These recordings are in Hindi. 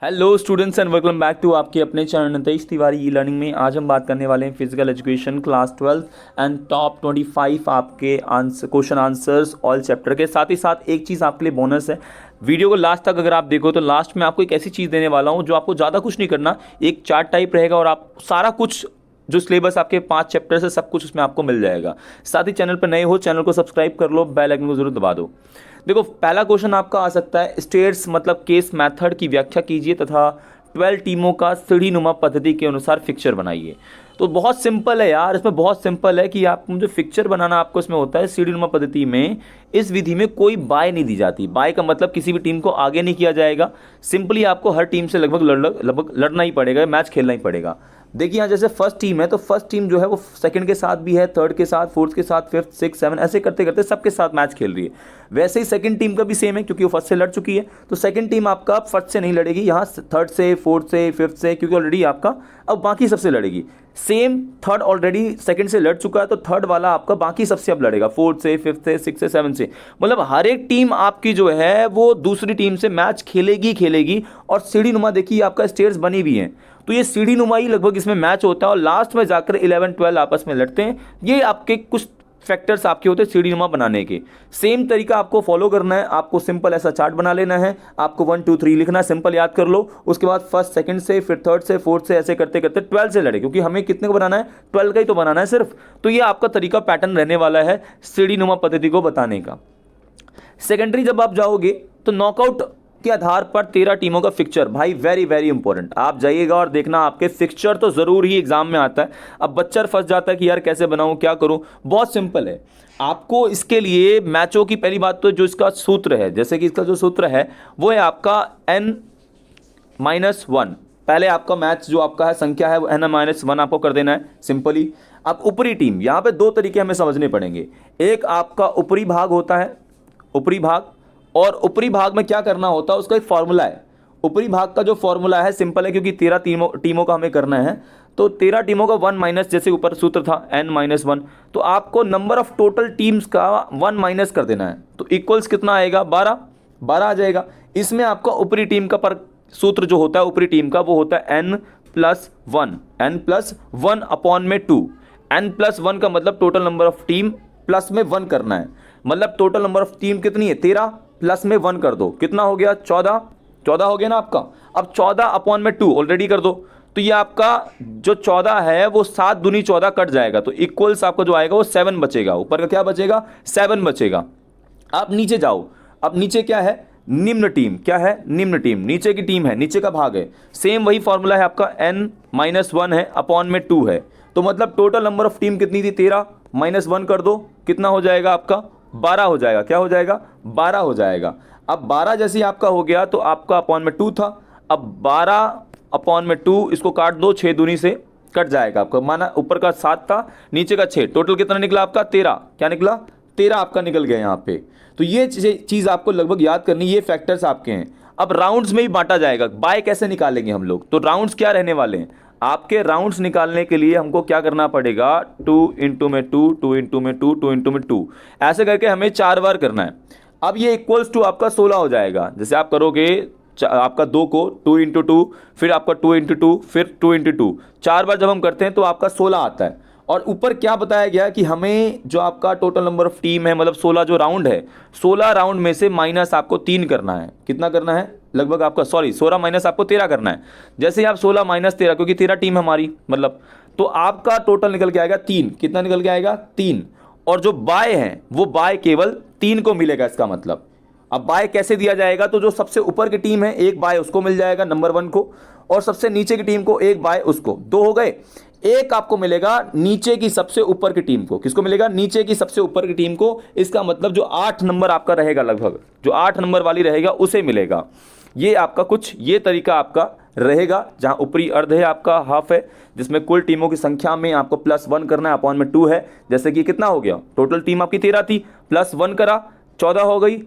Hello students and welcome back to आपके अपने channel Nitesh Tiwari e learning में। आज हम बात करने वाले हैं physical education class 12 and top 25 आपके क्वेश्चन आंसर्स ऑल चैप्टर के। साथ ही साथ एक चीज़ आपके लिए बोनस है, वीडियो को लास्ट तक अगर आप देखो तो लास्ट में आपको एक ऐसी चीज़ देने वाला हूँ जो आपको ज़्यादा कुछ नहीं करना, एक चार्ट टाइप रहेगा और आप सारा कुछ जो सिलेबस आपके 5 चैप्टर से सब कुछ उसमें आपको मिल जाएगा। साथ ही चैनल पर नए हो चैनल को सब्सक्राइब कर लो, बेल आइकन को जरूर दबा दो। देखो पहला क्वेश्चन आपका आ सकता है, स्टेट्स मतलब केस मेथड की व्याख्या कीजिए तथा 12 टीमों का सीढ़ीनुमा पद्धति के अनुसार फिक्चर बनाइए। तो बहुत सिंपल है यार, इसमें बहुत सिंपल है कि आप जो फिक्चर बनाना आपको इसमें होता है सीढ़ीनुमा पद्धति में। इस विधि में कोई बाय नहीं दी जाती। बाय का मतलब किसी भी टीम को आगे नहीं किया जाएगा, सिंपली आपको हर टीम से लगभग लड़ना ही पड़ेगा, मैच खेलना ही पड़ेगा। देखिए यहाँ जैसे फर्स्ट टीम है तो फर्स्ट टीम जो है वो सेकंड के साथ भी है, थर्ड के साथ, फोर्थ के साथ, फिफ्थ, सिक्स, सेवन, ऐसे करते करते सबके साथ मैच खेल रही है। वैसे ही सेकंड टीम का भी सेम है क्योंकि वो फर्स्ट से लड़ चुकी है, तो सेकंड टीम आपका फर्स्ट से नहीं लड़ेगी, यहाँ थर्ड से, फोर्थ से, फिफ्थ से, क्योंकि ऑलरेडी आपका अब बाकी सबसे लड़ेगी। सेम थर्ड ऑलरेडी सेकंड से लड़ चुका है तो थर्ड वाला आपका बाकी सबसे अब लड़ेगा, फोर्थ से, फिफ्थ से, सिक्स से, सेवन से। मतलब हर एक टीम आपकी जो है वो दूसरी टीम से मैच खेलेगी। और सीढ़ी नुमा देखिए आपका स्टेयर्स बनी भी हैं, तो ये सीढ़ी नुमा ही लगभग इसमें मैच होता है और लास्ट में जाकर 11-12 आपस में लड़ते हैं। ये आपके कुछ फैक्टर्स आपके होते हैं सीढ़ी नुमा बनाने के। सेम तरीका आपको फॉलो करना है, आपको सिंपल ऐसा चार्ट बना लेना है, आपको 1 2 3 लिखना, सिंपल याद कर लो। उसके बाद फर्स्ट सेकंड से, फिर थर्ड से, फोर्थ से, ऐसे करते करते 12 से लड़े, क्योंकि हमें कितने को बनाना है, 12 का ही तो बनाना है सिर्फ। तो ये आपका तरीका पैटर्न रहने वाला है सीढ़ी नुमा पद्धति को बताने का। सेकेंडरी जब आप जाओगे तो नॉकआउट के आधार पर 13 टीमों का फिक्चर, भाई वेरी वेरी इंपॉर्टेंट। आप जाइएगा और देखना, आपके फिक्चर तो जरूर ही एग्जाम में आता है। अब बच्चा फंस जाता है कि यार कैसे बनाऊं, क्या करूं। बहुत सिंपल है, आपको इसके लिए मैचों की पहली बात तो जो इसका सूत्र है, जैसे कि इसका जो सूत्र है वो है आपका n-1। पहले आपका मैच जो आपका है संख्या है वो n-1 आपको कर देना है सिंपली। अब ऊपरी टीम, यहां पे दो तरीके हमें समझने पड़ेंगे। एक आपका ऊपरी भाग होता है, ऊपरी भाग, और ऊपरी भाग में क्या करना होता है उसका एक फॉर्मूला है। ऊपरी भाग का जो फॉर्मूला है सिंपल है, क्योंकि 13 टीमों का हमें करना है, तो 13 टीमों का 1 माइनस, जैसे ऊपर सूत्र था n-1, तो आपको नंबर ऑफ टोटल टीम्स का 1 माइनस कर देना है, तो इक्वल्स कितना आएगा, 12 आ जाएगा। इसमें आपका ऊपरी टीम का पर सूत्र जो होता है ऊपरी टीम का वो होता है n+1 अपॉन में 2। n+1 का मतलब total number of team plus में 1 करना है, मतलब टोटल नंबर ऑफ टीम कितनी है 13, प्लस में 1 कर दो, कितना हो गया 14 हो गया ना आपका। अब 14 अपॉन में 2 ऑलरेडी कर दो, तो ये आपका जो 14 है वो 7 दूनी 14 कट जाएगा, तो इक्वल्स आपका जो आएगा वो 7 बचेगा। ऊपर का क्या बचेगा, 7 बचेगा। आप नीचे जाओ, अब नीचे क्या है, निम्न टीम। क्या है, निम्न टीम, नीचे की टीम है, नीचे का भाग है। सेम वही फॉर्मूला है आपका, n-1 है अपॉन में 2 है, तो मतलब टोटल नंबर ऑफ टीम कितनी थी 13, -1 कर दो, कितना हो जाएगा आपका 12 हो जाएगा। क्या हो जाएगा, 12 हो जाएगा। अब 12 जैसे ही आपका हो गया तो आपका अपॉन में 2 था, अब 12 अपॉन में 2 इसको काट दो, 6 दूनी से कट जाएगा आपका, माना ऊपर का 7 था नीचे का 6, टोटल कितना निकला आपका 13। क्या निकला, 13 आपका निकल गया यहाँ पे। तो ये चीज़ आपको लगभग याद करनी, ये फैक्टर्स आपके हैं। अब राउंड्स में भी बांटा जाएगा, बाय कैसे निकालेंगे हम लोग, तो राउंड्स क्या रहने वाले हैं आपके। राउंड्स निकालने के लिए हमको क्या करना पड़ेगा, 2 इंटू में 2, 2 इंटू में 2, 2 इंटू में 2, ऐसे करके हमें 4 बार करना है। अब ये इक्वल्स टू आपका 16 हो जाएगा। जैसे आप करोगे आपका 2 को 2 इंटू 2, फिर आपका 2 इंटू 2, फिर 2 इंटू 2, 4 बार जब हम करते हैं तो आपका 16 आता है। और ऊपर क्या बताया गया कि हमें जो आपका टोटल नंबर ऑफ टीम है, मतलब 16 जो राउंड है, 16 राउंड में से माइनस आपको 3 करना है। कितना करना है, लगभग आपका 16 माइनस आपको 13 करना है। जैसे ही आप 16 माइनस 13, क्योंकि 13 टीम हमारी, मतलब तो आपका टोटल निकल के आएगा 3। कितना निकल के आएगा 3। और जो बाय है वो बाय केवल 3 को मिलेगा, इसका मतलब। अब बाय कैसे दिया जाएगा, तो जो सबसे ऊपर की टीम है एक बाय उसको मिल जाएगा नंबर 1 को, और सबसे नीचे की टीम को एक बाय उसको, 2 हो गए। एक आपको मिलेगा नीचे की सबसे ऊपर की टीम को, किसको मिलेगा, नीचे की सबसे ऊपर की टीम को। इसका मतलब जो 8 नंबर आपका रहेगा, लगभग जो 8 नंबर वाली रहेगा उसे मिलेगा। ये आपका कुछ ये तरीका आपका रहेगा, जहां ऊपरी अर्ध है आपका हाफ है, जिसमें कुल टीमों की संख्या में आपको +1 करना है, अपॉन में 2 है। जैसे कि कितना हो गया, टोटल टीम आपकी 13 थी, +1 करा 14 हो गई,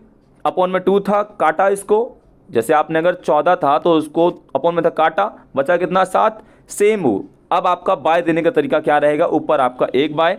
अपॉन में 2 था, काटा इसको, जैसे आपने अगर 14 था तो उसको अपॉन में था काटा, बचा कितना 7। सेम हो, अब आपका बाय देने का तरीका क्या रहेगा, ऊपर आपका एक बाय,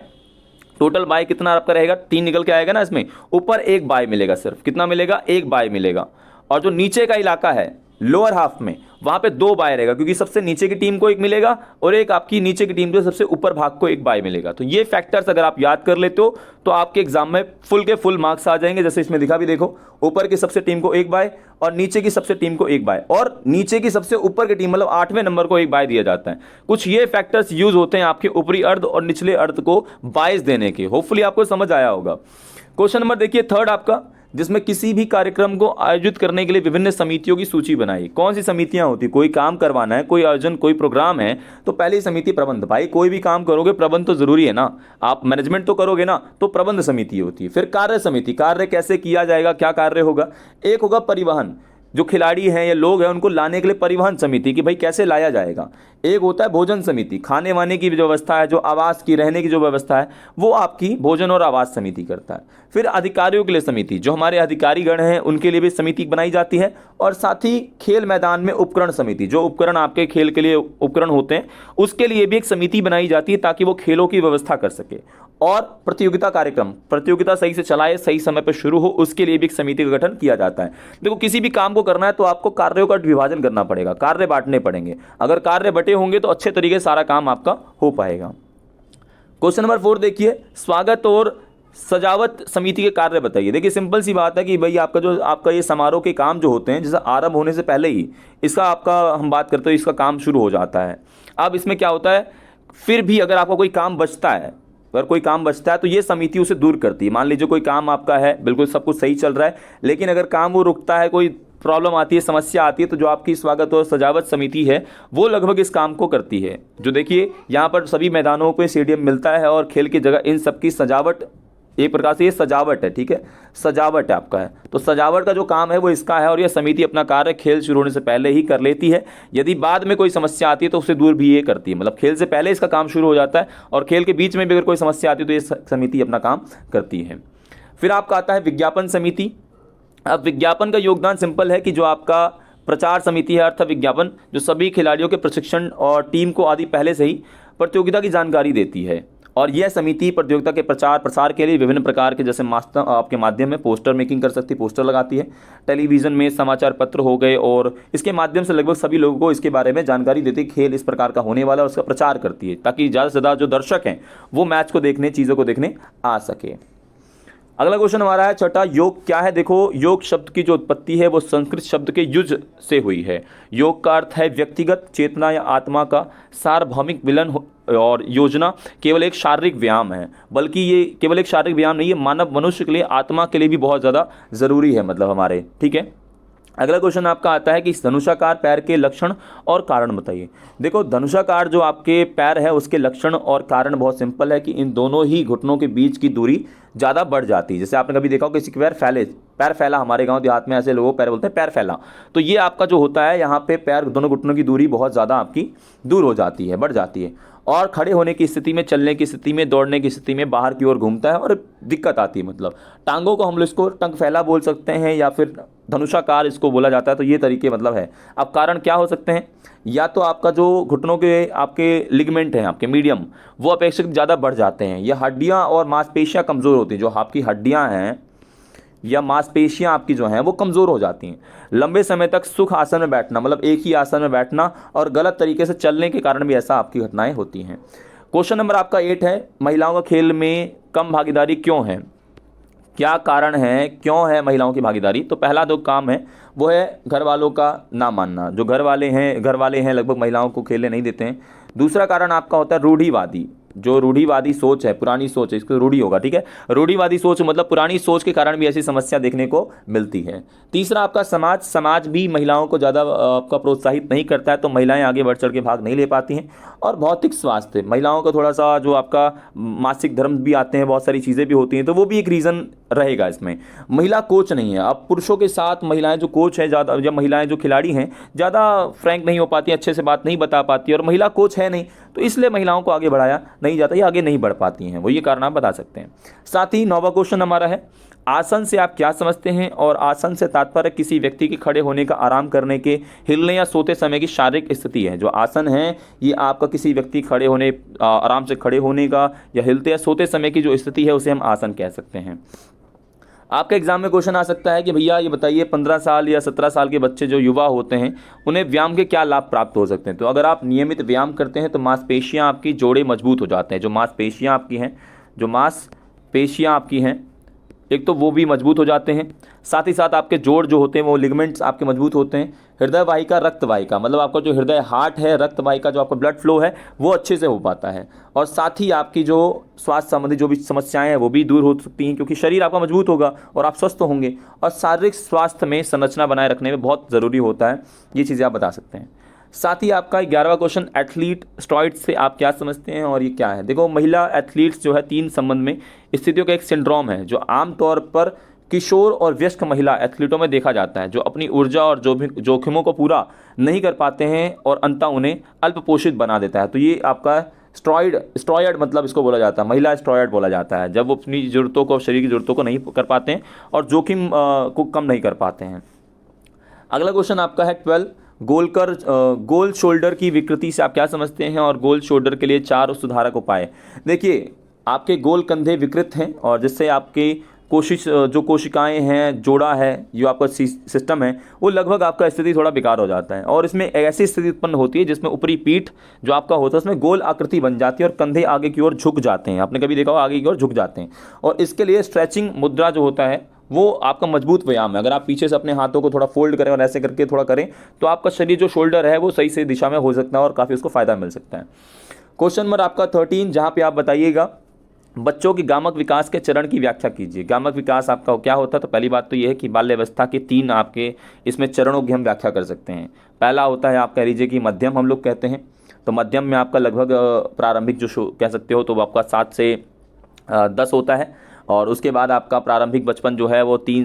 टोटल बाय कितना आपका रहेगा 3 निकल के आएगा ना, इसमें ऊपर एक बाय मिलेगा, सिर्फ कितना मिलेगा, एक बाय मिलेगा। और जो नीचे का इलाका है लोअर हाफ में, वहां पे 2 बाय रहेगा, क्योंकि सबसे नीचे की टीम को 1 मिलेगा और एक आपकी नीचे की टीम को सबसे ऊपर भाग को 1 बाय मिलेगा। तो ये फैक्टर्स अगर आप याद कर लेते हो तो आपके एग्जाम में फुल के फुल मार्क्स आ जाएंगे। जैसे इसमें दिखा भी देखो, ऊपर की सबसे टीम को 1 बाय और नीचे की सबसे टीम को 1 बाय, और नीचे की सबसे ऊपर की टीम मतलब 8वें नंबर को 1 बाय दिया जाता है। कुछ ये फैक्टर्स यूज होते हैं आपके ऊपरी अर्ध और निचले अर्ध को बायस देने के। होपफुली आपको समझ आया होगा। क्वेश्चन नंबर देखिए थर्ड आपका, जिसमें किसी भी कार्यक्रम को आयोजित करने के लिए विभिन्न समितियों की सूची बनाई। कौन सी समितियां होती? कोई काम करवाना है, कोई आयोजन, कोई प्रोग्राम है, तो पहली समिति प्रबंध। भाई कोई भी काम करोगे प्रबंध तो जरूरी है ना, आप मैनेजमेंट तो करोगे ना, तो प्रबंध समिति होती है। फिर कार्य समिति, कार्य कैसे किया जाएगा, क्या कार्य होगा। एक होगा परिवहन, जो खिलाड़ी हैं या लोग हैं उनको लाने के लिए परिवहन समिति कि भाई कैसे लाया जाएगा। एक होता है भोजन समिति, खाने वाने की जो व्यवस्था है, जो आवास की रहने की जो व्यवस्था है, वो आपकी भोजन और आवास समिति करता है। फिर अधिकारियों के लिए समिति, जो हमारे अधिकारीगण हैं उनके लिए भी समिति बनाई जाती है। और साथ ही खेल मैदान में उपकरण समिति, जो उपकरण आपके खेल के लिए उपकरण होते हैं उसके लिए भी एक समिति बनाई जाती है ताकि वो खेलों की व्यवस्था कर सके। और प्रतियोगिता कार्यक्रम, प्रतियोगिता सही से चलाए, सही समय पर शुरू हो, उसके लिए भी एक समिति का गठन किया जाता है। देखो किसी भी काम को करना है तो आपको कार्यों का विभाजन करना पड़ेगा, कार्य बांटने पड़ेंगे। अगर कार्य बटे होंगे तो अच्छे तरीके से सारा काम आपका हो पाएगा। क्वेश्चन नंबर 4 देखिए, स्वागत और सजावट समिति के कार्य बताइए। देखिए सिंपल सी बात है कि भाई आपका ये समारोह के काम जो होते हैं, जैसे आरंभ होने से पहले ही इसका आपका हम बात करते हैं, इसका काम शुरू हो जाता है। अब इसमें क्या होता है, फिर भी अगर आपका कोई काम बचता है, अगर कोई काम बचता है तो ये समिति उसे दूर करती है। मान लीजिए कोई काम आपका है, बिल्कुल सब कुछ सही चल रहा है, लेकिन अगर काम वो रुकता है, कोई प्रॉब्लम आती है, समस्या आती है, तो जो आपकी स्वागत और सजावट समिति है वो लगभग इस काम को करती है। जो देखिए यहाँ पर सभी मैदानों को स्टेडियम मिलता है और खेल की जगह इन सब की सजावट, एक प्रकार से ये सजावट है, ठीक है, सजावट है आपका है। तो सजावट का जो काम है वो इसका है और यह समिति अपना कार्य खेल शुरू होने से पहले ही कर लेती है। यदि बाद में कोई समस्या आती है तो उससे दूर भी ये करती है, मतलब खेल से पहले इसका काम शुरू हो जाता है और खेल के बीच में भी अगर कोई समस्या आती है तो ये समिति अपना काम करती है। फिर आपका आता है विज्ञापन समिति। अब विज्ञापन का योगदान सिंपल है कि जो आपका प्रचार समिति है, अर्थ विज्ञापन, जो सभी खिलाड़ियों के प्रशिक्षण और टीम को आदि पहले से ही प्रतियोगिता की जानकारी देती है। और यह समिति प्रतियोगिता के प्रचार प्रसार के लिए विभिन्न प्रकार के, जैसे मास्टर आपके माध्यम में पोस्टर मेकिंग कर सकती है, पोस्टर लगाती है, टेलीविज़न में समाचार पत्र हो गए, और इसके माध्यम से लगभग सभी लोगों को इसके बारे में जानकारी देती है, खेल इस प्रकार का होने वाला है, उसका प्रचार करती है ताकि ज़्यादा से ज़्यादा जो दर्शक हैं वो मैच को देखने, चीज़ों को देखने आ सके। अगला क्वेश्चन हमारा है छठा, योग क्या है। देखो योग शब्द की जो उत्पत्ति है वो संस्कृत शब्द के युज से हुई है। योग का अर्थ है व्यक्तिगत चेतना या आत्मा का सार्वभौमिक विलय, और योजना केवल एक शारीरिक व्यायाम है, बल्कि ये केवल एक शारीरिक व्यायाम नहीं है, मानव मनुष्य के लिए, आत्मा के लिए भी बहुत ज़्यादा ज़रूरी है, मतलब हमारे, ठीक है। अगला क्वेश्चन आपका आता है कि धनुषाकार पैर के लक्षण और कारण बताइए। देखो धनुषाकार जो आपके पैर है उसके लक्षण और कारण बहुत सिंपल है कि इन दोनों ही घुटनों के बीच की दूरी ज़्यादा बढ़ जाती है। जैसे आपने कभी देखा हो किसी के पैर फैला, हमारे गांव देहात में ऐसे लोगों पैर बोलते हैं पैर फैला, तो ये आपका जो होता है यहाँ पे पैर दोनों घुटनों की दूरी बहुत ज़्यादा आपकी दूर हो जाती है, बढ़ जाती है, और खड़े होने की स्थिति में, चलने की स्थिति में, दौड़ने की स्थिति में बाहर की ओर घूमता है और दिक्कत आती है। मतलब टांगों को हम लोग इसको टंग फैला बोल सकते हैं या फिर धनुषाकार इसको बोला जाता है। तो ये तरीके मतलब है। अब कारण क्या हो सकते हैं, या तो आपका जो घुटनों के आपके लिगमेंट हैं, आपके मीडियम, वो अपेक्षित ज़्यादा बढ़ जाते हैं, या हड्डियाँ और मांसपेशियाँ कमज़ोर होती हैं। जो आपकी हड्डियाँ हैं या मांसपेशियाँ आपकी जो हैं वो कमज़ोर हो जाती हैं। लंबे समय तक सुख आसन में बैठना, मतलब एक ही आसन में बैठना, और गलत तरीके से चलने के कारण भी ऐसा आपकी घटनाएं होती हैं। क्वेश्चन नंबर आपका 8 है, महिलाओं का खेल में कम भागीदारी क्यों है, क्या कारण है, क्यों है महिलाओं की भागीदारी। तो पहला जो काम है वो है घर वालों का ना मानना। जो घर वाले हैं लगभग महिलाओं को खेलने नहीं देते हैं। दूसरा कारण आपका होता है रूढ़िवादी, जो रूढ़िवादी सोच है, पुरानी सोच है, इसको रूढ़ी होगा, ठीक है। रूढ़िवादी सोच मतलब पुरानी सोच के कारण भी ऐसी समस्या देखने को मिलती है। तीसरा आपका समाज भी महिलाओं को ज़्यादा आपका प्रोत्साहित नहीं करता है, तो महिलाएं आगे बढ़ चढ़ के भाग नहीं ले पाती हैं। और भौतिक स्वास्थ्य, महिलाओं का थोड़ा सा जो आपका मासिक धर्म भी आते हैं, बहुत सारी चीज़ें भी होती हैं, तो वो भी एक रीज़न रहेगा इसमें। महिला कोच नहीं है। अब पुरुषों के साथ महिलाएं जो कोच हैं ज़्यादा, या महिलाएं जो खिलाड़ी हैं ज़्यादा फ्रैंक नहीं हो पाती, अच्छे से बात नहीं बता पाती, और महिला कोच है नहीं, तो इसलिए महिलाओं को आगे बढ़ाया नहीं जाता, या आगे नहीं बढ़ पाती हैं। वो ये कारण आप बता सकते हैं। साथ ही 9वां क्वेश्चन हमारा है, आसन से आप क्या समझते हैं। और आसन से तात्पर्य किसी व्यक्ति के खड़े होने का, आराम करने के, हिलने या सोते समय की शारीरिक स्थिति है। जो आसन है ये आपका किसी व्यक्ति खड़े होने, आराम से खड़े होने का, या हिलते या सोते समय की जो स्थिति है उसे हम आसन कह सकते हैं। आपके एग्जाम में क्वेश्चन आ सकता है कि भैया ये बताइए 15 साल या 17 साल के बच्चे जो युवा होते हैं उन्हें व्यायाम के क्या लाभ प्राप्त हो सकते हैं। तो अगर आप नियमित व्यायाम करते हैं तो मांसपेशियां आपकी जोड़े मजबूत हो जाते हैं। जो मांसपेशियां आपकी हैं, जो मांसपेशियां आपकी हैं, एक तो वो भी मजबूत हो जाते हैं, साथ ही साथ आपके जोड़ जो होते हैं वो लिगामेंट्स आपके मजबूत होते हैं। हृदय वाहिका, रक्त वाहिका, मतलब आपका जो हृदय हार्ट है, रक्त वाहिका जो आपका ब्लड फ्लो है वो अच्छे से हो पाता है। और साथ ही आपकी जो स्वास्थ्य संबंधी जो भी समस्याएं हैं वो भी दूर हो सकती हैं, क्योंकि शरीर आपका मजबूत होगा और आप स्वस्थ होंगे। और शारीरिक स्वास्थ्य में संरचना बनाए रखने में बहुत ज़रूरी होता है, ये चीज़ें आप बता सकते हैं। साथ ही आपका 11वां क्वेश्चन, एथलीट स्टेरॉइड्स से आप क्या समझते हैं और ये क्या है। देखो, महिला एथलीट्स जो है 3 संबंध में स्थितियों का एक सिंड्रोम है जो आमतौर पर किशोर और वयस्क महिला एथलीटों में देखा जाता है, जो अपनी ऊर्जा और जोखिमों को पूरा नहीं कर पाते हैं और अंततः उन्हें अल्पपोषित बना देता है। तो ये आपका स्टेरॉयड मतलब इसको बोला जाता है, महिला स्टेरॉयड बोला जाता है, जब वो अपनी ज़रूरतों को, शरीर की ज़रूरतों को नहीं कर पाते हैं और जोखिम को कम नहीं कर पाते हैं। अगला क्वेश्चन आपका है 12, गोल शोल्डर की विकृति से आप क्या समझते हैं और गोल शोल्डर के लिए 4 सुधारक उपाय। देखिए, आपके गोल कंधे विकृत हैं और जिससे आपके जो कोशिकाएं हैं, जोड़ा है, जो आपका सिस्टम है, वो लगभग आपका स्थिति थोड़ा बेकार हो जाता है। और इसमें ऐसी स्थिति उत्पन्न होती है जिसमें ऊपरी पीठ जो आपका होता है उसमें गोल आकृति बन जाती है और कंधे आगे की ओर झुक जाते हैं। आपने कभी देखा हो, आगे की ओर झुक जाते हैं। और इसके लिए स्ट्रेचिंग मुद्रा जो होता है वो आपका मजबूत व्यायाम है। अगर आप पीछे से अपने हाथों को थोड़ा फोल्ड करें और ऐसे करके थोड़ा करें तो आपका शरीर जो शोल्डर है वो सही से दिशा में हो सकता है और काफ़ी उसको फ़ायदा मिल सकता है। क्वेश्चन नंबर आपका 13, जहाँ पे आप बताइएगा बच्चों की गामक विकास के चरण की व्याख्या कीजिए। गामक विकास आपका क्या होता है। तो पहली बात तो यह है कि बाल्यावस्था के 3 आपके इसमें चरणों की हम व्याख्या कर सकते हैं। पहला होता है, आप कह लीजिए कि मध्यम हम लोग कहते हैं। तो मध्यम में आपका लगभग प्रारंभिक जो कह सकते हो तो वो आपका 7 से 10 होता है। और उसके बाद आपका प्रारंभिक बचपन जो है वो 3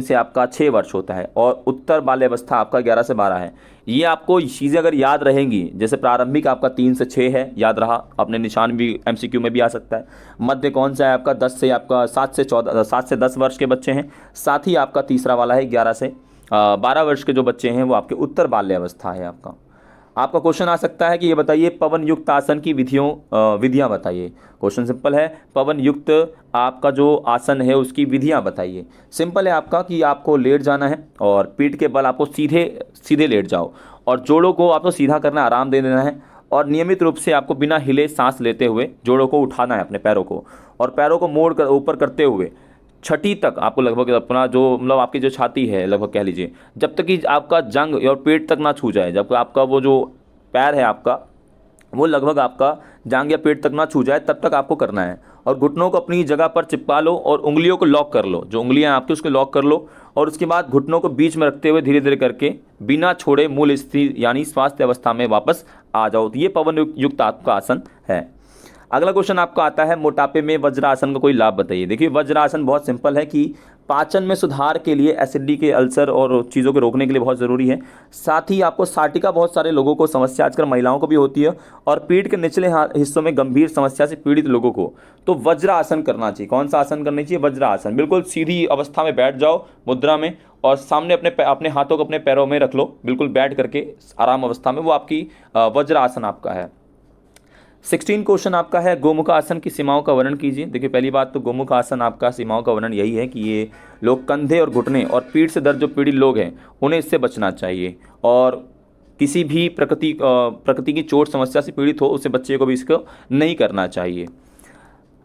से आपका 6 वर्ष होता है। और उत्तर बाल्यावस्था आपका 11 से 12 है। ये आपको चीज़ें अगर याद रहेंगी, जैसे प्रारंभिक आपका 3 से 6 है, याद रहा, अपने निशान भी MCQ में भी आ सकता है। मध्य कौन सा है आपका 7 से 10 वर्ष के बच्चे हैं। साथ ही आपका तीसरा वाला है 11 से 12 वर्ष के जो बच्चे हैं वो आपके उत्तर बाल्यावस्था है। आपका क्वेश्चन आ सकता है कि ये बताइए पवन युक्त आसन की विधियां बताइए। क्वेश्चन सिंपल है, पवन युक्त आपका जो आसन है उसकी विधियां बताइए। सिंपल है आपका कि आपको लेट जाना है और पीठ के बल आपको सीधे लेट जाओ और जोड़ों को आपको सीधा करना, आराम दे देना है। और नियमित रूप से आपको बिना हिले सांस लेते हुए जोड़ों को उठाना है, अपने पैरों को, और पैरों को मोड़ कर ऊपर करते हुए छठी तक आपको लगभग अपना जो मतलब आपकी जो छाती है लगभग कह लीजिए, जब तक कि आपका जंग और पेट तक ना छू जाए, जब आपका वो जो पैर है आपका वो लगभग आपका जांग या पेट तक ना छू जाए तब तक आपको करना है। और घुटनों को अपनी जगह पर चिपका लो और उंगलियों को लॉक कर लो, जो उंगलियां आपकी उसको लॉक कर लो। और उसके बाद घुटनों को बीच में रखते हुए धीरे धीरे करके बिना छोड़े मूल स्थिति यानी स्वास्थ्य अवस्था में वापस आ जाओ। तो ये पवन युक्त आपका आसन है। अगला क्वेश्चन आपका आता है, मोटापे में वज्रासन का कोई लाभ बताइए। देखिए, वज्रासन बहुत सिंपल है कि पाचन में सुधार के लिए, एसिडिटी के अल्सर और चीज़ों को रोकने के लिए बहुत ज़रूरी है। साथ ही आपको साटिका बहुत सारे लोगों को समस्या आजकल महिलाओं को भी होती है और पीठ के निचले हिस्सों में गंभीर समस्या से पीड़ित लोगों को तो वज्रासन करना चाहिए। कौन सा आसन करना चाहिए? वज्रासन। बिल्कुल सीधी अवस्था में बैठ जाओ मुद्रा में और सामने अपने हाथों को अपने पैरों में रख लो, बिल्कुल बैठ करके आराम अवस्था में, वो आपकी वज्रासन आपका है। 16 क्वेश्चन आपका है, गोमुख आसन की सीमाओं का वर्णन कीजिए। देखिए, पहली बात तो गोमुख आसन आपका सीमाओं का वर्णन यही है कि ये लोग कंधे और घुटने और पीठ से दर्द जो पीड़ित लोग हैं उन्हें इससे बचना चाहिए। और किसी भी प्रकृति की चोट समस्या से पीड़ित हो उसे बच्चे को भी इसको नहीं करना चाहिए।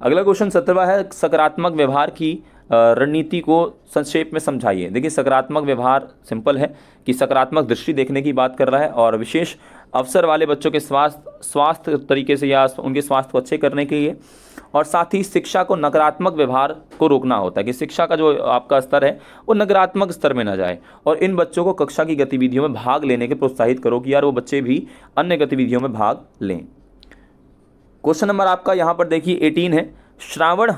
अगला क्वेश्चन 17वां है, सकारात्मक व्यवहार की रणनीति को संक्षेप में समझाइए। देखिए, सकारात्मक व्यवहार सिंपल है कि सकारात्मक दृष्टि देखने की बात कर रहा है और विशेष अवसर वाले बच्चों के स्वास्थ्य तरीके से या उनके स्वास्थ्य को अच्छे करने के लिए। और साथ ही शिक्षा को नकारात्मक व्यवहार को रोकना होता है कि शिक्षा का जो आपका स्तर है वो नकारात्मक स्तर में ना जाए। और इन बच्चों को कक्षा की गतिविधियों में भाग लेने के प्रोत्साहित करो कि यार वो बच्चे भी अन्य गतिविधियों में भाग लें। क्वेश्चन नंबर आपका यहाँ पर देखिए 18 है, श्रावण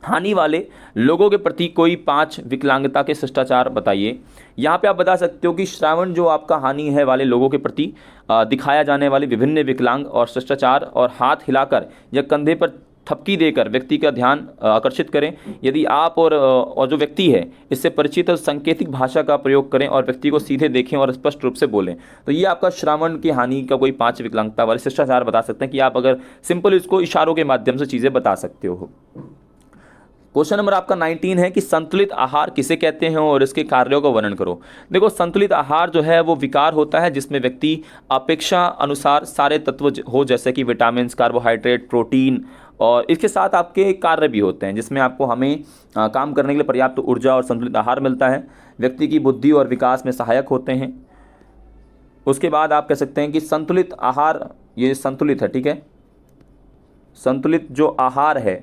हानि वाले लोगों के प्रति कोई 5 विकलांगता के शिष्टाचार बताइए। यहाँ पे आप बता सकते हो कि श्रावण जो आपका हानि है वाले लोगों के प्रति दिखाया जाने वाले विभिन्न विकलांग और शिष्टाचार, और हाथ हिलाकर या कंधे पर थपकी देकर व्यक्ति का ध्यान आकर्षित करें। यदि आप और जो व्यक्ति है इससे परिचित है, सांकेतिक भाषा का प्रयोग करें और व्यक्ति को सीधे देखें और स्पष्ट रूप से बोलें। तो ये आपका श्रावण की हानि का कोई 5 विकलांगता वाले शिष्टाचार बता सकते हैं कि आप अगर सिंपल इसको इशारों के माध्यम से चीज़ें बता सकते हो। क्वेश्चन नंबर आपका 19 है कि संतुलित आहार किसे कहते हैं और इसके कार्यों का वर्णन करो। देखो, संतुलित आहार जो है वो विकार होता है जिसमें व्यक्ति अपेक्षा अनुसार सारे तत्व हो, जैसे कि विटामिन, कार्बोहाइड्रेट, प्रोटीन, और इसके साथ आपके कार्य भी होते हैं जिसमें आपको हमें काम करने के लिए पर्याप्त ऊर्जा और संतुलित आहार मिलता है। व्यक्ति की बुद्धि और विकास में सहायक होते हैं। उसके बाद आप कह सकते हैं कि संतुलित आहार, ये संतुलित है, ठीक है, संतुलित जो आहार है,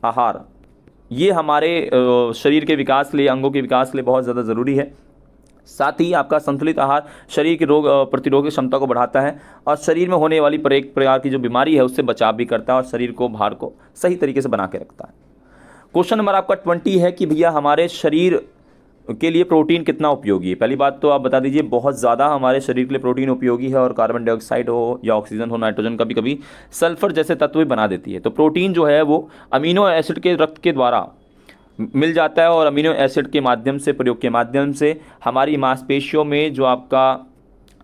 आहार ये हमारे शरीर के विकास के लिए, अंगों के विकास के लिए बहुत ज़्यादा ज़रूरी है। साथ ही आपका संतुलित आहार शरीर की रोग प्रतिरोधक क्षमता को बढ़ाता है और शरीर में होने वाली एक प्रकार की जो बीमारी है उससे बचाव भी करता है और शरीर को, भार को सही तरीके से बना के रखता है। क्वेश्चन नंबर आपका 20 है कि भैया हमारे शरीर के लिए प्रोटीन कितना उपयोगी है। पहली बात तो आप बता दीजिए, बहुत ज़्यादा हमारे शरीर के लिए प्रोटीन उपयोगी है और कार्बन डाइऑक्साइड हो या ऑक्सीजन हो, नाइट्रोजन, कभी कभी सल्फर जैसे तत्व भी बना देती है। तो प्रोटीन जो है वो अमीनो एसिड के रक्त के द्वारा मिल जाता है और अमीनो एसिड के माध्यम से, प्रयोग के माध्यम से हमारी मांसपेशियों में जो आपका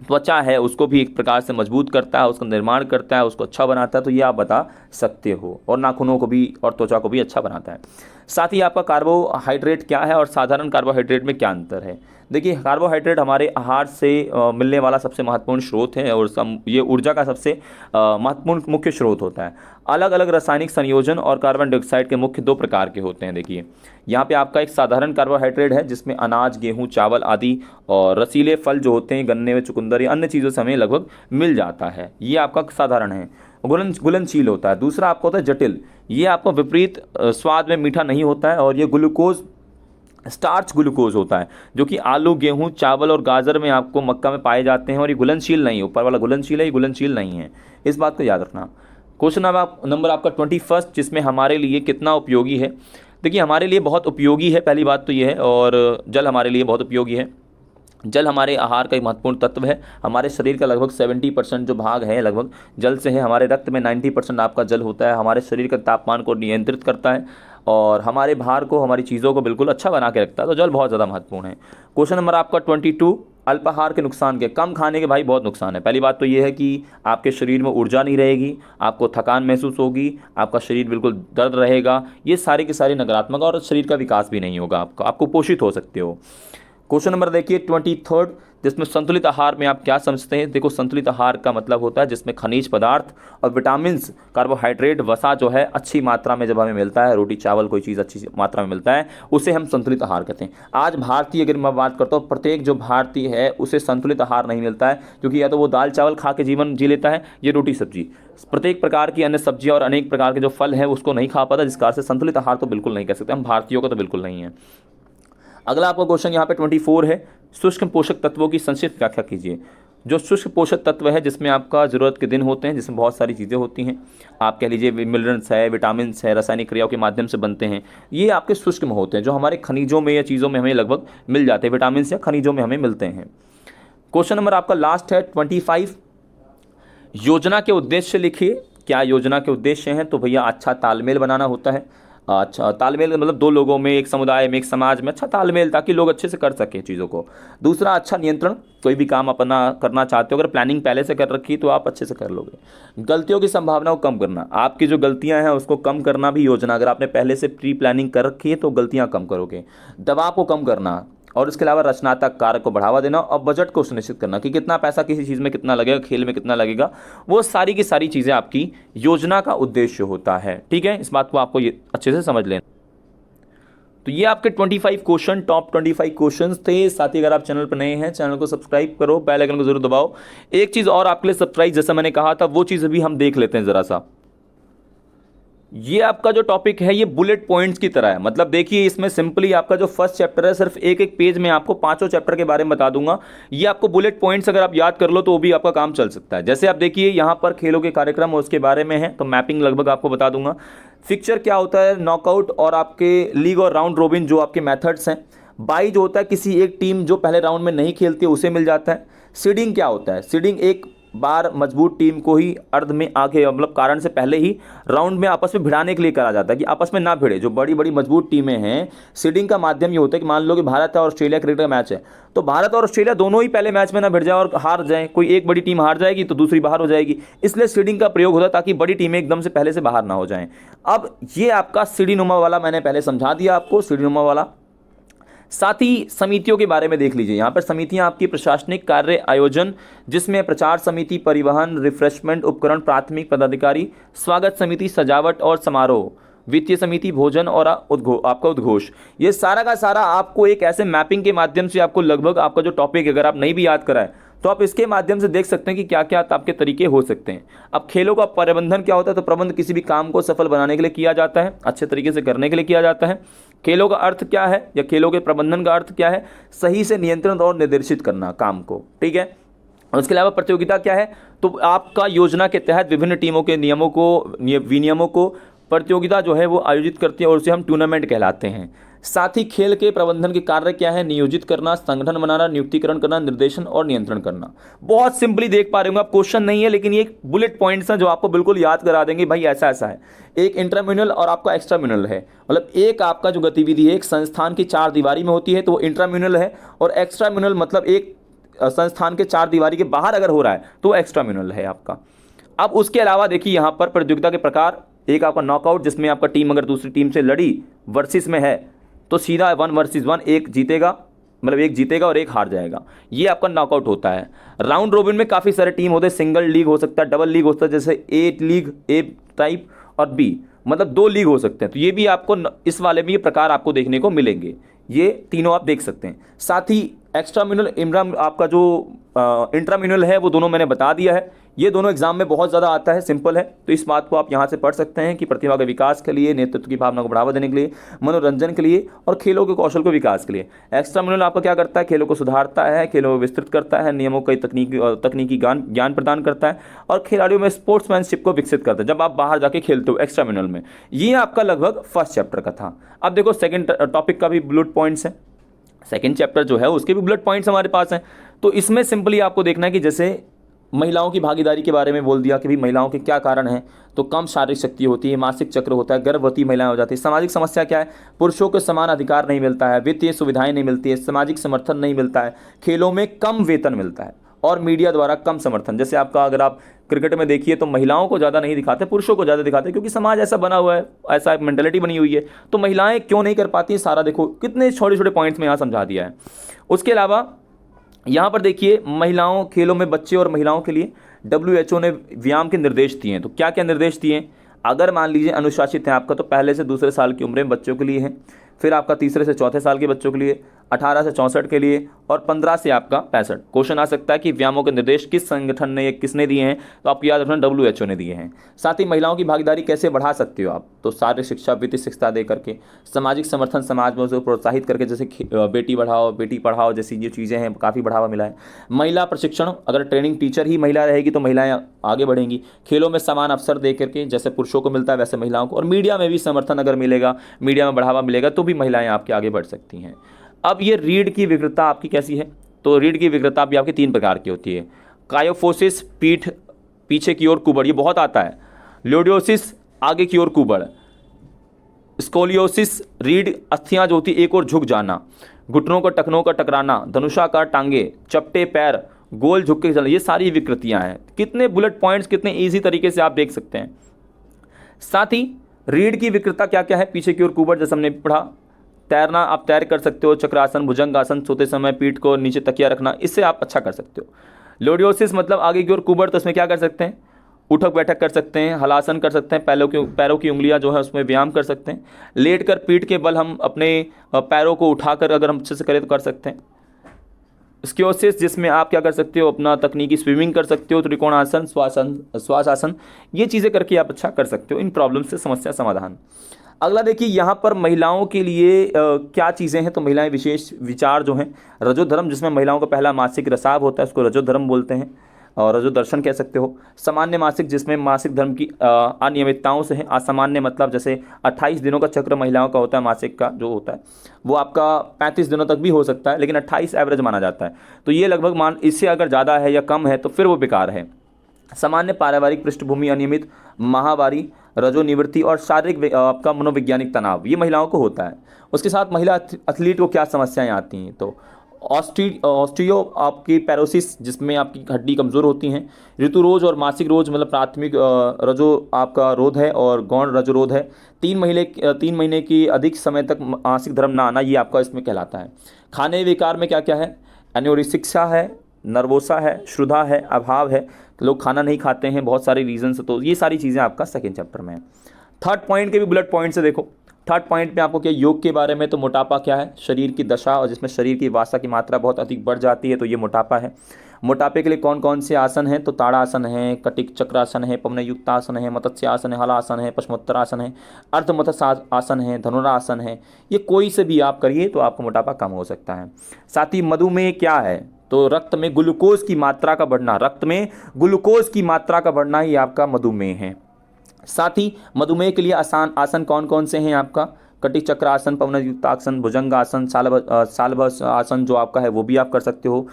त्वचा है उसको भी एक प्रकार से मजबूत करता है, उसका निर्माण करता है, उसको अच्छा बनाता है। तो ये आप बता सकते हो, और नाखूनों को भी और त्वचा को भी अच्छा बनाता है। साथ ही आपका कार्बोहाइड्रेट क्या है और साधारण कार्बोहाइड्रेट में क्या अंतर है। देखिए, कार्बोहाइड्रेट हमारे आहार से मिलने वाला सबसे महत्वपूर्ण स्रोत है और ये ऊर्जा का सबसे महत्वपूर्ण मुख्य स्रोत होता है। अलग अलग रासायनिक संयोजन और कार्बन डाइऑक्साइड के मुख्य 2 प्रकार के होते हैं। देखिए, यहाँ पे आपका एक साधारण कार्बोहाइड्रेट है जिसमें अनाज, गेहूँ, चावल आदि और रसीले फल जो होते हैं, गन्ने में चुकंदर या अन्य चीज़ों से हमें लगभग मिल जाता है। ये आपका साधारण है। घुलनशील होता है। दूसरा आपका होता है जटिल। ये आपका विपरीत स्वाद में मीठा नहीं होता है और ये ग्लूकोज, स्टार्च ग्लूकोज होता है जो कि आलू, गेहूं, चावल और गाजर में, आपको मक्का में पाए जाते हैं और ये घुलनशील नहीं है। ऊपर वाला घुलनशील है, ये घुलनशील नहीं है, इस बात को याद रखना। क्वेश्चन नंबर आपका 21 जिसमें हमारे लिए कितना उपयोगी है। देखिए, हमारे लिए बहुत उपयोगी है, पहली बात तो ये है। और जल हमारे लिए बहुत उपयोगी है। जल हमारे आहार का एक महत्वपूर्ण तत्व है। हमारे शरीर का लगभग 70% जो भाग है लगभग जल से है। हमारे रक्त में 90% आपका जल होता है। हमारे शरीर के तापमान को नियंत्रित करता है और हमारे भार को, हमारी चीज़ों को बिल्कुल अच्छा बना के रखता है। तो जल बहुत ज़्यादा महत्वपूर्ण है। क्वेश्चन नंबर आपका 22, अल्पाहार के नुकसान के। कम खाने के भाई बहुत नुकसान है। पहली बात तो ये है कि आपके शरीर में ऊर्जा नहीं रहेगी, आपको थकान महसूस होगी, आपका शरीर बिल्कुल दर्द रहेगा। ये सारी की सारी नकारात्मक, और शरीर का विकास भी नहीं होगा आपका, आप कुपोषित हो सकते हो। क्वेश्चन नंबर देखिए 23, जिसमें संतुलित आहार में आप क्या समझते हैं। देखो, संतुलित आहार का मतलब होता है जिसमें खनिज पदार्थ और विटामिन, कार्बोहाइड्रेट, वसा जो है अच्छी मात्रा में जब हमें मिलता है, रोटी चावल कोई चीज़ अच्छी मात्रा में मिलता है, उसे हम संतुलित आहार कहते हैं। आज भारतीय, अगर मैं बात करता हूँ, प्रत्येक जो भारतीय है उसे संतुलित आहार नहीं मिलता है, क्योंकि या तो वो दाल चावल खा के जीवन जी लेता है, ये रोटी सब्जी, प्रत्येक प्रकार की अन्य सब्जियाँ और अनेक प्रकार के जो फल है उसको नहीं खा पाता, जिस कारण से संतुलित आहार तो बिल्कुल नहीं कह सकते हम, भारतीयों का तो बिल्कुल नहीं है। अगला आपका क्वेश्चन यहाँ पे 24 है, सूक्ष्म पोषक तत्वों की संक्षिप्त व्याख्या कीजिए। जो सूक्ष्म पोषक तत्व है जिसमें आपका ज़रूरत के दिन होते हैं, जिसमें बहुत सारी चीज़ें होती हैं, आप कह लीजिए मिनरल्स है, विटामिन है, रासायनिक क्रियाओं के माध्यम से बनते हैं, ये आपके सूक्ष्म होते हैं जो हमारे खनिजों में या चीज़ों में हमें लगभग मिल जाते हैं, विटामिन या खनिजों में हमें मिलते हैं। क्वेश्चन नंबर आपका लास्ट है 25, योजना के उद्देश्य लिखिए। क्या योजना के उद्देश्य हैं, तो भैया अच्छा तालमेल बनाना होता है। अच्छा तालमेल मतलब 2 लोगों में, एक समुदाय में, एक समाज में अच्छा तालमेल, ताकि लोग अच्छे से कर सकें चीज़ों को। दूसरा, अच्छा नियंत्रण। कोई भी काम अपना करना चाहते हो, अगर प्लानिंग पहले से कर रखी तो आप अच्छे से कर लोगे। गलतियों की संभावना को कम करना, आपकी जो गलतियां हैं उसको कम करना भी योजना। अगर आपने पहले से प्री प्लानिंग कर रखी है तो गलतियां कम करोगे। दबाव को कम करना, और इसके अलावा रचनात्मक कार्य को बढ़ावा देना और बजट को सुनिश्चित करना कि कितना पैसा किसी चीज़ में कितना लगेगा, खेल में कितना लगेगा, वो सारी की सारी चीज़ें आपकी योजना का उद्देश्य होता है। ठीक है, इस बात को आपको ये अच्छे से समझ लेना। तो ये आपके 25 क्वेश्चन, टॉप 25 क्वेश्चंस थे। साथ ही अगर आप चैनल पर नए हैं, चैनल को सब्सक्राइब करो, बेल आइकन को जरूर दबाओ। एक चीज़ और आपके लिए सरप्राइज, जैसा मैंने कहा था, वो चीज़ अभी हम देख लेते हैं ज़रा सा। ये आपका जो टॉपिक है ये बुलेट पॉइंट्स की तरह है। मतलब देखिए, इसमें सिंपली आपका जो फर्स्ट चैप्टर है, सिर्फ एक एक पेज में आपको 5 चैप्टर के बारे में बता दूंगा। ये आपको बुलेट पॉइंट्स अगर आप याद कर लो तो वो भी आपका काम चल सकता है। जैसे आप देखिए यहाँ पर खेलों के कार्यक्रम और उसके बारे में है, तो मैपिंग लगभग आपको बता दूंगा। फिक्चर क्या होता है, नॉकआउट और आपके लीग और राउंड रोबिन जो आपके मैथड्स हैं। बाई जो होता है किसी एक टीम जो पहले राउंड में नहीं खेलती है उसे मिल जाता है। सीडिंग क्या होता है, सीडिंग एक बार मजबूत टीम को ही अर्ध में आगे मतलब कारण से पहले ही राउंड में आपस में भिड़ाने के लिए करा जाता है कि आपस में ना भिड़े। जो बड़ी बड़ी मजबूत टीमें हैं, सीडिंग का माध्यम ये होता है कि मान लो कि भारत और ऑस्ट्रेलिया क्रिकेट का मैच है, तो भारत और ऑस्ट्रेलिया दोनों ही पहले मैच में ना भिड़ जाए और हार जाए। कोई एक बड़ी टीम हार जाएगी तो दूसरी बाहर हो जाएगी, इसलिए सीडिंग का प्रयोग होता है ताकि बड़ी टीमें एकदम से पहले से बाहर ना हो जाएं। अब ये आपका सीढ़ीनुमा वाला मैंने पहले समझा दिया आपको, सीढ़ीनुमा वाला। साथ ही समितियों के बारे में देख लीजिए। यहाँ पर समितियाँ आपकी प्रशासनिक कार्य आयोजन, जिसमें प्रचार समिति, परिवहन, रिफ्रेशमेंट उपकरण, प्राथमिक पदाधिकारी, स्वागत समिति, सजावट और समारोह, वित्तीय समिति, भोजन और आपका उद्घोष, ये सारा का सारा आपको एक ऐसे मैपिंग के माध्यम से आपको लगभग आपका जो टॉपिक अगर आप नहीं भी याद कराए तो आप इसके माध्यम से देख सकते हैं कि क्या क्या आपके तरीके हो सकते हैं। अब खेलों का प्रबंधन क्या होता है, तो प्रबंध किसी भी काम को सफल बनाने के लिए किया जाता है, अच्छे तरीके से करने के लिए किया जाता है। खेलों का अर्थ क्या है या खेलों के प्रबंधन का अर्थ क्या है, सही से नियंत्रण और निर्देशित करना काम को, ठीक है। उसके अलावा प्रतियोगिता क्या है, तो आपका योजना के तहत विभिन्न टीमों के नियमों को विनियमों को प्रतियोगिता जो है वो आयोजित करती है और उसे हम टूर्नामेंट कहलाते हैं। साथ ही खेल के प्रबंधन के कार्य क्या है, नियोजित करना, संगठन बनाना, नियुक्तिकरण करना, निर्देशन और नियंत्रण करना। बहुत सिंपली देख पा रहे होंगे आप, क्वेश्चन नहीं है लेकिन ये बुलेट पॉइंट्स हैं जो आपको बिल्कुल याद करा देंगे भाई ऐसा ऐसा है। एक इंट्राम्यूनल और आपका एक्स्ट्राम्यूनल है, मतलब एक आपका जो गतिविधि है एक संस्थान की चार दीवारी में होती है तो वो इंट्राम्यूनल है, और एक्स्ट्राम्यूनल मतलब एक संस्थान के चार दीवारी के बाहर अगर हो रहा है तो वो एक्स्ट्राम्यूनल है आपका। अब उसके अलावा देखिए यहाँ पर प्रतियोगिता के प्रकार, एक आपका नॉकआउट जिसमें आपका टीम अगर दूसरी टीम से लड़ी वर्सेस में है तो सीधा 1 वर्सेस 1 एक जीतेगा, मतलब एक जीतेगा और एक हार जाएगा, ये आपका नॉकआउट होता है। राउंड रोबिन में काफ़ी सारे टीम होते हैं, सिंगल लीग हो सकता है, डबल लीग होता है, जैसे ए लीग, ए टाइप और बी, मतलब 2 लीग हो सकते हैं। तो ये भी आपको इस वाले में ये प्रकार आपको देखने को मिलेंगे, ये तीनों आप देख सकते हैं। साथ ही एक्स्ट्राम्यूनल आपका जो इंट्राम्यूनल है वो दोनों मैंने बता दिया है, ये दोनों एग्जाम में बहुत ज़्यादा आता है, सिंपल है। तो इस बात को आप यहाँ से पढ़ सकते हैं कि प्रतिभा के विकास के लिए, नेतृत्व की भावना को बढ़ावा देने के लिए, मनोरंजन के लिए और खेलों के कौशल को विकास के लिए। एक्स्ट्राम्यूनल आपका क्या करता है, खेलों को सुधारता है, खेलों को विस्तृत करता है, नियमों का तकनीकी ज्ञान प्रदान करता है और खिलाड़ियों में स्पोर्ट्समैनशिप को विकसित करता है जब आप बाहर जाके खेलते हो एक्स्ट्राम्यूनल में। ये आपका लगभग फर्स्ट चैप्टर का था। अब देखो सेकेंड टॉपिक का भी बुलेट पॉइंट्स है, सेकेंड चैप्टर जो है उसके भी बुलेट पॉइंट्स हमारे पास हैं। तो इसमें सिंपली आपको देखना है कि जैसे महिलाओं की भागीदारी के बारे में बोल दिया कि भाई महिलाओं के क्या कारण हैं, तो कम शारीरिक शक्ति होती है, मासिक चक्र होता है, गर्भवती महिलाएं हो जाती है। सामाजिक समस्या क्या है, पुरुषों को समान अधिकार नहीं मिलता है, वित्तीय सुविधाएं नहीं मिलती है, सामाजिक समर्थन नहीं मिलता है, खेलों में कम वेतन मिलता है और मीडिया द्वारा कम समर्थन। जैसे आपका अगर आप क्रिकेट में देखिए तो महिलाओं को ज़्यादा नहीं दिखाते, पुरुषों को ज़्यादा दिखाते, क्योंकि समाज ऐसा बना हुआ है, ऐसा एक मेंटेलिटी बनी हुई है। तो महिलाएं क्यों नहीं कर पाती, सारा देखो कितने छोटे छोटे पॉइंट्स में यहाँ समझा दिया है। उसके अलावा यहाँ पर देखिए महिलाओं खेलों में बच्चे और महिलाओं के लिए WHO ने व्यायाम के निर्देश दिए हैं। तो क्या क्या निर्देश दिए हैं, अगर मान लीजिए अनुशासित है आपका तो पहले से दूसरे साल की उम्र में बच्चों के लिए है, फिर आपका तीसरे से चौथे साल के बच्चों के लिए, 18 से 64 के लिए और 15 से आपका 65। क्वेश्चन आ सकता है कि व्यायामों के निर्देश किस संगठन ने या किसने दिए हैं, तो आपको याद रखना WHO ने दिए हैं। साथ ही महिलाओं की भागीदारी कैसे बढ़ा सकते हो आप, तो शारीरिक शिक्षा, वित्तीय शिक्षा दे करके, सामाजिक समर्थन समाज में उसे प्रोत्साहित करके, जैसे बेटी बढ़ाओ बेटी पढ़ाओ जैसी जो चीज़ें हैं काफ़ी बढ़ावा मिला है। महिला प्रशिक्षण, अगर ट्रेनिंग टीचर ही महिला रहेगी तो महिलाएं आगे बढ़ेंगी। खेलों में समान अवसर दे करके, जैसे पुरुषों को मिलता है वैसे महिलाओं को, और मीडिया में भी समर्थन अगर मिलेगा, मीडिया में बढ़ावा मिलेगा तो भी महिलाएं आपके आगे बढ़ सकती हैं। अब ये रीढ़ की विकृतता आपकी कैसी है, तो रीढ़ की विकृतता भी आपकी 3 प्रकार की होती है। कायोफोसिस, पीठ पीछे की ओर कुबड़, ये बहुत आता है। लोडियोसिस, आगे की ओर कुबड़। स्कोलियोसिस, रीढ़ अस्थियां जो होती एक ओर झुक जाना, घुटनों का टखनों का टकराना, धनुषाकार टांगे, चपटे पैर, गोल झुक के चलना, ये सारी विकृतियां हैं। कितने बुलेट पॉइंट्स कितने ईजी तरीके से आप देख सकते हैं। साथ ही रीढ़ की विकृतता क्या क्या है, पीछे की ओर कुबड़ जैसे हमने पढ़ा, तैरना आप तैर कर सकते हो, चक्रासन, भुजंगासन, सोते समय पीठ को नीचे तकिया रखना, इससे आप अच्छा कर सकते हो। लोडियोसिस मतलब आगे की ओर कुबड़, तो इसमें क्या कर सकते हैं, उठक बैठक कर सकते हैं, हलासन कर सकते हैं, पैरों की उंगलियां जो है उसमें व्यायाम कर सकते हैं। लेट कर पीठ के बल हम अपने पैरों को उठाकर अगर हम अच्छे से करें तो कर सकते हैं। स्क्योसिस जिसमें आप क्या कर सकते हो, अपना तकनीकी स्विमिंग कर सकते हो, त्रिकोणासन, श्वासासन, ये चीज़ें करके आप अच्छा कर सकते हो इन प्रॉब्लम से समस्या समाधान। अगला देखिए यहाँ पर महिलाओं के लिए क्या चीज़ें हैं, तो महिलाएं विशेष विचार जो हैं, रजोधर्म जिसमें महिलाओं का पहला मासिक रसाव होता है उसको रजोधर्म बोलते हैं, और रजोदर्शन कह सकते हो। सामान्य मासिक जिसमें मासिक धर्म की अनियमितताओं से है। असामान्य मतलब जैसे 28 दिनों का चक्र महिलाओं का होता है, मासिक का जो होता है वो आपका 35 दिनों तक भी हो सकता है, लेकिन 28 एवरेज माना जाता है। तो ये लगभग इससे अगर ज़्यादा है या कम है तो फिर वो बेकार है। सामान्य पारिवारिक पृष्ठभूमि, अनियमित माहवारी, रजोनिवृत्ति और शारीरिक आपका मनोवैज्ञानिक तनाव, ये महिलाओं को होता है। उसके साथ महिला एथलीट को क्या समस्याएं आती हैं, तो ऑस्टियो आपकी पैरोसिस, जिसमें आपकी हड्डी कमज़ोर होती हैं। ऋतु रोज और मासिक रोज, मतलब प्राथमिक रजो आपका रोध है और गौण रजो रोध है। 3 महीने की अधिक समय तक मासिक धर्म ना आना, ये आपका इसमें कहलाता है। खाने विकार में क्या क्या है, एनोरिक्सिया है, नर्वोसा है, क्षुधा है, अभाव है, लोग खाना नहीं खाते हैं, बहुत सारे रीजन से, तो ये सारी चीज़ें आपका सेकेंड चैप्टर में है। थर्ड पॉइंट के भी बुलेट पॉइंट से देखो। थर्ड पॉइंट में आपको क्या, योग के बारे में, तो मोटापा क्या है, शरीर की दशा और जिसमें शरीर की वासा की मात्रा बहुत अधिक बढ़ जाती है, तो ये मोटापा है। मोटापे के लिए कौन कौन से आसन हैं, तो ताड़ासन है, कटिक चक्रासन है, पवनयुक्तासन है, मत्स्यासन है, हलासन है, पश्चिमोत्तरासन है, अर्ध मत्स्य आसन है, धनुरासन है। ये कोई से भी आप करिए तो आपका मोटापा कम हो सकता है। साथ ही मधुमेह क्या है, तो रक्त में ग्लूकोज की मात्रा का बढ़ना, रक्त में ग्लूकोज की मात्रा का बढ़ना ही आपका मधुमेह है। साथ ही मधुमेह के लिए आसान आसन कौन कौन से हैं आपका, कटिक चक्रासन, पवनयुक्तासन, भुजंगासन, सालभ आसन जो आपका है वो भी आप कर सकते हो।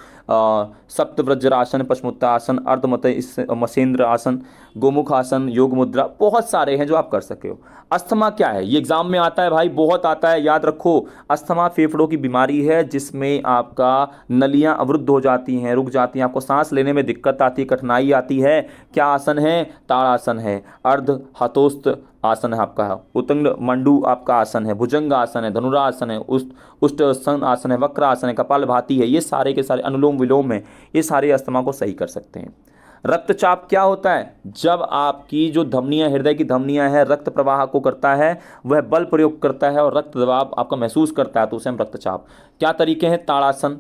सप्तव्रजरासन, पश्चिमोत्तासन, अर्धमत मसेंद्र आसन, गोमुख आसन, योग मुद्रा, बहुत सारे हैं जो आप कर सकते हो। अस्थमा क्या है, ये एग्जाम में आता है भाई, बहुत आता है, याद रखो। अस्थमा फेफड़ों की बीमारी है जिसमें आपका नलियां अवरुद्ध हो जाती हैं, रुक जाती हैं, आपको सांस लेने में दिक्कत आती है, कठिनाई आती है। क्या आसन है, ताड़ासन है, अर्ध हतोस्त आसन है आपका, उत्तंग मंडू आपका आसन है, भुजंग आसन है, धनुरासन है, उष्टासन आसन है, वक्र आसन है, कपालभाति है, ये सारे के सारे अनुलोम विलोम है, ये सारे अस्थमा को सही कर सकते हैं। रक्तचाप क्या होता है, जब आपकी जो धमनियां, हृदय की धमनियां है, रक्त प्रवाह को करता है, वह बल प्रयोग करता है और रक्त दबाव आपका महसूस करता है, तो उसे हम रक्तचाप। क्या तरीके हैं, ताड़ासन,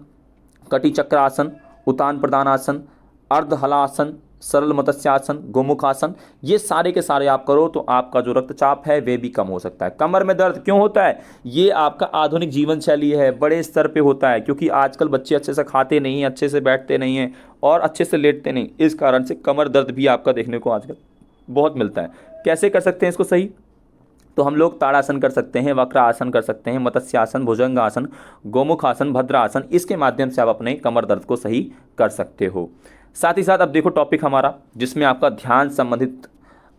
कटी चक्रासन, उतान प्रदानासन, अर्ध हलासन, सरल मत्स्यासन, गोमुखासन, ये सारे के सारे आप करो तो आपका जो रक्तचाप है वे भी कम हो सकता है। कमर में दर्द क्यों होता है, ये आपका आधुनिक जीवन शैली है, बड़े स्तर पे होता है, क्योंकि आजकल बच्चे अच्छे से खाते नहीं हैं, अच्छे से बैठते नहीं हैं और अच्छे से लेटते नहीं, इस कारण से कमर दर्द भी आपका देखने को आजकल बहुत मिलता है। कैसे कर सकते हैं इसको सही, तो हम लोग ताड़ासन कर सकते हैं, वक्र आसन कर सकते हैं, मत्स्यासन, भुजंग आसन, गोमुख आसन, भद्रासन, इसके माध्यम से आप अपने कमर दर्द को सही कर सकते हो। साथ ही साथ अब देखो टॉपिक हमारा जिसमें आपका ध्यान संबंधित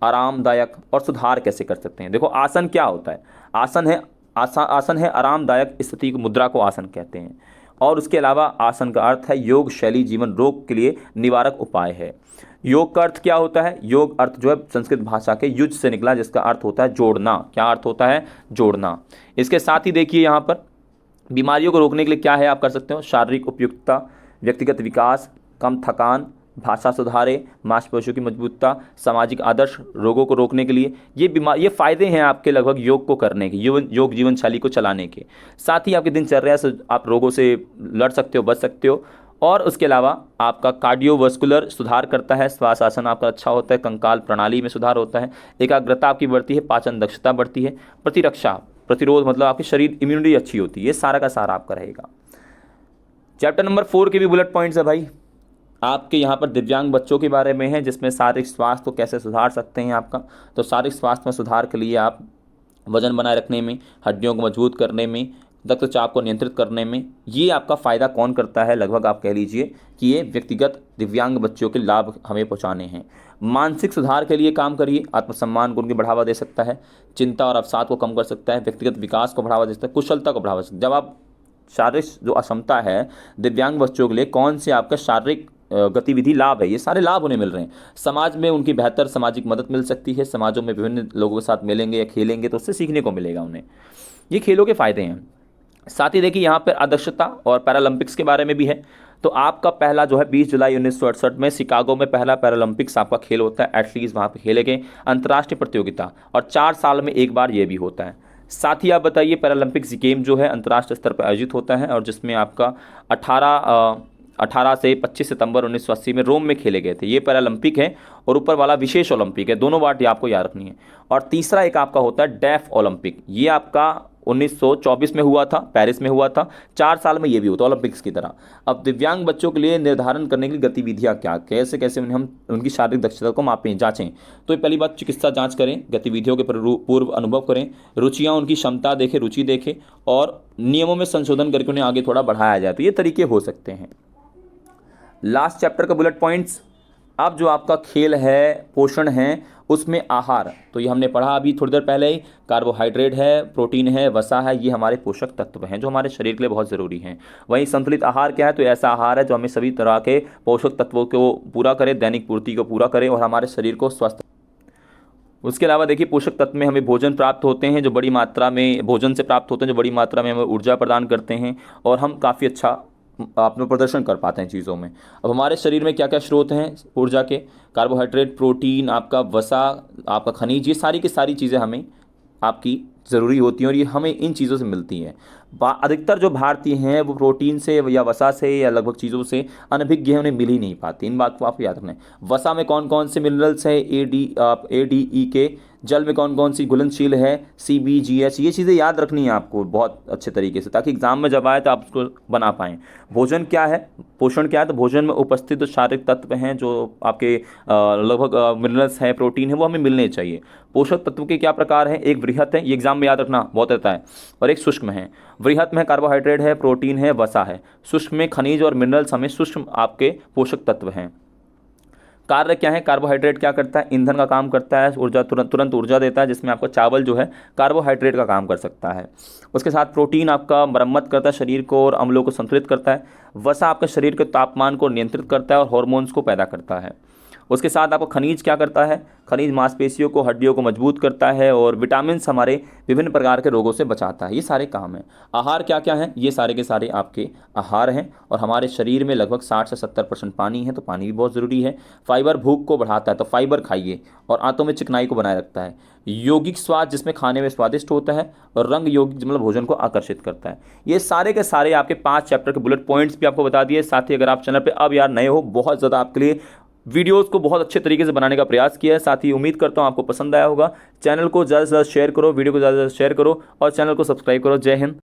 आरामदायक और सुधार कैसे कर सकते हैं। देखो आसन क्या होता है, आसन है आरामदायक स्थिति, मुद्रा को आसन कहते हैं। और उसके अलावा आसन का अर्थ है योग शैली, जीवन रोग के लिए निवारक उपाय है। योग का अर्थ क्या होता है, योग अर्थ जो है संस्कृत भाषा के युज से निकला, जिसका अर्थ होता है जोड़ना। क्या अर्थ होता है, जोड़ना। इसके साथ ही देखिए यहाँ पर बीमारियों को रोकने के लिए क्या है आप कर सकते हो, शारीरिक उपयुक्तता, व्यक्तिगत विकास, कम थकान, भाषा सुधारे, मांसपेशियों की मजबूतता, सामाजिक आदर्श, रोगों को रोकने के लिए, ये फ़ायदे हैं आपके लगभग योग को करने के, योग जीवन शैली को चलाने के। साथ ही आपकी दिनचर्या से आप रोगों से लड़ सकते हो, बच सकते हो। और उसके अलावा आपका कार्डियोवास्कुलर सुधार करता है, श्वास आसन आपका अच्छा होता है, कंकाल प्रणाली में सुधार होता है, एकाग्रता आपकी बढ़ती है, पाचन दक्षता बढ़ती है, प्रतिरक्षा प्रतिरोध मतलब आपकी शरीर इम्यूनिटी अच्छी होती है। ये सारा का सारा आपका रहेगा। चैप्टर नंबर 4 के भी बुलेट पॉइंट्स है भाई आपके यहाँ पर, दिव्यांग बच्चों के बारे में है, जिसमें शारीरिक स्वास्थ्य को कैसे सुधार सकते हैं आपका। तो शारीरिक स्वास्थ्य में सुधार के लिए आप वजन बनाए रखने में, हड्डियों को मजबूत करने में, रक्तचाप को नियंत्रित करने में, ये आपका फ़ायदा कौन करता है, लगभग आप कह लीजिए कि ये व्यक्तिगत दिव्यांग बच्चों के लाभ हमें पहुँचाने हैं। मानसिक सुधार के लिए काम करिए, आत्मसम्मान गुण को बढ़ावा दे सकता है, चिंता और अवसाद को कम कर सकता है, व्यक्तिगत विकास को बढ़ावा दे सकता है, कुशलता को बढ़ावा दे सकता है। जब आप शारीरिक जो अक्षमता है दिव्यांग बच्चों के लिए, कौन से आपका शारीरिक गतिविधि लाभ है, ये सारे लाभ उन्हें मिल रहे हैं। समाज में उनकी बेहतर सामाजिक मदद मिल सकती है, समाजों में विभिन्न लोगों के साथ मिलेंगे या खेलेंगे तो उससे सीखने को मिलेगा उन्हें, ये खेलों के फ़ायदे हैं। साथ ही देखिए यहाँ पर अध्यक्षता और पैरालंपिक्स के बारे में भी है। तो आपका पहला जो है 20 जुलाई 1968 में शिकागो में पहला पैरालंपिक्स आपका खेल होता है, एटलीस्ट वहाँ पे खेले गए अंतर्राष्ट्रीय प्रतियोगिता, और 4 साल में एक बार ये भी होता है। साथ ही आप बताइए पैरालंपिक्स गेम जो है अंतर्राष्ट्रीय स्तर पर आयोजित होता है और जिसमें आपका 18 से 25 सितंबर 1980 में रोम में खेले गए थे। ये पैरालंपिक है और ऊपर वाला विशेष ओलंपिक है, दोनों बात ये आपको याद रखनी है। और तीसरा एक आपका होता है डेफ ओलंपिक, ये आपका 1924 में हुआ था, पेरिस में हुआ था। 4 साल में ये भी होता है ओलंपिक्स की तरह। अब दिव्यांग बच्चों के लिए निर्धारण करने के लिए गतिविधियाँ क्या, कैसे कैसे उन्हें हम उनकी शारीरिक दक्षता को मापें, जांचें। तो पहली बात चिकित्सा जांच करें, गतिविधियों के पूर्व अनुभव करें, रुचियाँ उनकी क्षमता देखें, रुचि देखें और नियमों में संशोधन करके उन्हें आगे थोड़ा बढ़ाया जाए। तो ये तरीके हो सकते हैं। लास्ट चैप्टर का बुलेट पॉइंट्स, अब जो आपका खेल है, पोषण है, उसमें आहार, तो ये हमने पढ़ा अभी थोड़ी देर पहले ही, कार्बोहाइड्रेट है, प्रोटीन है, वसा है, ये हमारे पोषक तत्व हैं जो हमारे शरीर के लिए बहुत ज़रूरी हैं। वहीं संतुलित आहार क्या है, तो ऐसा आहार है जो हमें सभी तरह के पोषक तत्वों को पूरा करे, दैनिक पूर्ति को पूरा करे और हमारे शरीर को स्वस्थ। उसके अलावा देखिए पोषक तत्व में हमें भोजन प्राप्त होते हैं जो बड़ी मात्रा में, भोजन से प्राप्त होते हैं जो बड़ी मात्रा में हमें ऊर्जा प्रदान करते हैं और हम काफ़ी अच्छा अपना प्रदर्शन कर पाते हैं चीज़ों में। अब हमारे शरीर में क्या क्या स्रोत हैं ऊर्जा के, कार्बोहाइड्रेट, प्रोटीन, आपका वसा, आपका खनिज, ये सारी की सारी चीज़ें हमें आपकी ज़रूरी होती हैं और ये हमें इन चीज़ों से मिलती हैं। अधिकतर जो भारतीय हैं वो प्रोटीन से या वसा से या लगभग चीज़ों से अनभिज्ञ हैं, उन्हें मिल ही नहीं पाती। इन बात को आपको याद रखना है। वसा में कौन कौन से मिनरल्स है, ADE के, जल में कौन कौन सी घुलनशील है, CBGH, ये चीज़ें याद रखनी है आपको बहुत अच्छे तरीके से, ताकि एग्जाम में जब आए तो आप उसको बना पाएँ। भोजन क्या है, पोषण क्या है, तो भोजन में उपस्थित शारीरिक तत्व हैं जो आपके लगभग मिनरल्स हैं, प्रोटीन है, वो हमें मिलने चाहिए। पोषक तत्व के क्या प्रकार हैं, एक वृहत है, ये एग्जाम में याद रखना बहुत रहता है, और एक सूक्ष्म है। वृहत में कार्बोहाइड्रेट है, प्रोटीन है, वसा है। सूक्ष्म में खनिज और मिनरल्स हमें सूक्ष्म आपके पोषक तत्व हैं। कार्य क्या है, कार्बोहाइड्रेट क्या करता है, ईंधन का काम करता है, ऊर्जा तुरंत ऊर्जा देता है, जिसमें आपका चावल जो है कार्बोहाइड्रेट का काम कर सकता है। उसके साथ प्रोटीन आपका मरम्मत करता है शरीर को और अम्लों को संतुलित करता है। वसा आपका शरीर के तापमान को नियंत्रित करता है और हार्मोन्स को पैदा करता है। उसके साथ आपको खनिज क्या करता है, खनिज मांसपेशियों को, हड्डियों को मजबूत करता है और विटामिन हमारे विभिन्न प्रकार के रोगों से बचाता है। ये सारे काम हैं। आहार क्या क्या हैं, ये सारे के सारे आपके आहार हैं और हमारे शरीर में लगभग 60 से 70% पानी है, तो पानी भी बहुत ज़रूरी है। फाइबर भूख को बढ़ाता है, तो फाइबर खाइए और आंतों में चिकनाई को बनाए रखता है। यौगिक स्वाद, जिसमें खाने में स्वादिष्ट होता है, और रंग यौगिक मतलब भोजन को आकर्षित करता है। ये सारे के सारे आपके 5 चैप्टर के बुलेट पॉइंट्स भी आपको बता दिए। साथ ही अगर आप चैनल पर अब यार नए हो, बहुत ज़्यादा आपके लिए वीडियोस को बहुत अच्छे तरीके से बनाने का प्रयास किया है। साथ ही उम्मीद करता हूँ आपको पसंद आया होगा। चैनल को ज़्यादा से ज़्यादा शेयर करो, वीडियो को ज़्यादा से ज़्यादा शेयर करो और चैनल को सब्सक्राइब करो। जय हिंद।